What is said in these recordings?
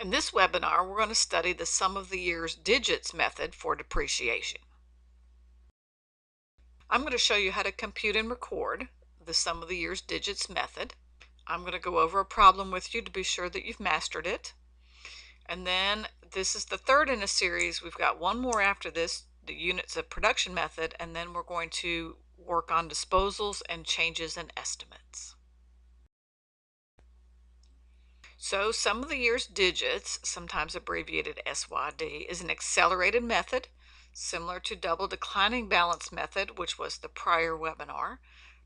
In this webinar, we're going to study the sum of the years digits method for depreciation. I'm going to show you how to compute and record the sum of the years digits method. I'm going to go over a problem with you to be sure that you've mastered it. And then this is the third in a series. We've got one more after this, the units of production method, and then we're going to work on disposals and changes in estimates. So sum of the years digits, sometimes abbreviated SYD, is an accelerated method similar to double declining balance method, which was the prior webinar,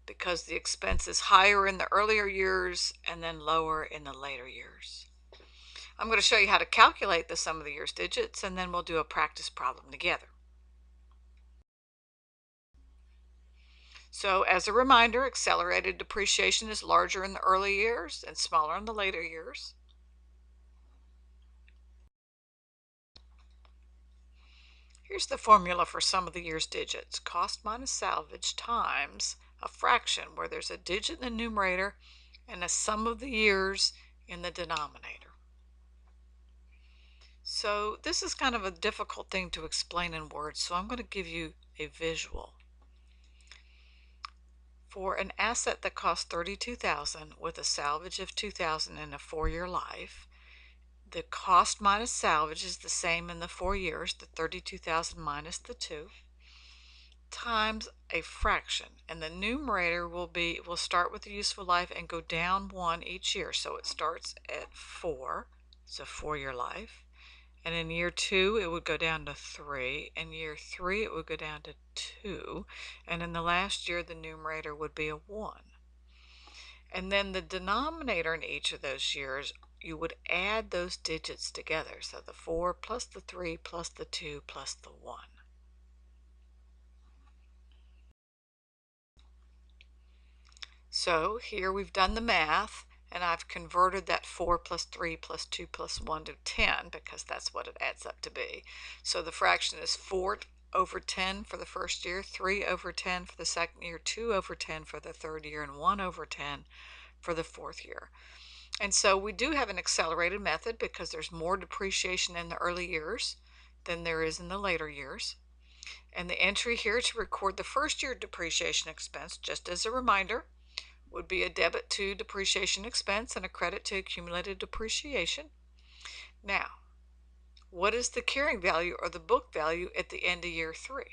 because the expense is higher in the earlier years and then lower in the later years. I'm going to show you how to calculate the sum of the years digits, and then we'll do a practice problem together. So as a reminder, accelerated depreciation is larger in the early years and smaller in the later years. Here's the formula for sum of the years digits. Cost minus salvage times a fraction where there's a digit in the numerator and a sum of the years in the denominator. So this is kind of a difficult thing to explain in words, so I'm going to give you a visual. For an asset that costs $32,000 with a salvage of $2,000 in a 4-year life, the cost minus salvage is the same in the 4 years, the $32,000 minus the 2, times a fraction. And the numerator will start with the useful life and go down 1 each year. So it starts at 4, it's a 4-year life. And in year 2, it would go down to 3. In year 3, it would go down to 2. And in the last year, the numerator would be a 1. And then the denominator in each of those years, you would add those digits together. So the 4 plus the 3 plus the 2 plus the 1. So here we've done the math, and I've converted that 4 plus 3 plus 2 plus 1 to 10 because that's what it adds up to be. So the fraction is 4 over 10 for the first year, 3 over 10 for the second year, 2 over 10 for the third year, and 1 over 10 for the fourth year. And so we do have an accelerated method because there's more depreciation in the early years than there is in the later years. And the entry here to record the first year depreciation expense, just as a reminder, would be a debit to depreciation expense and a credit to accumulated depreciation. Now, what is the carrying value or the book value at the end of year 3?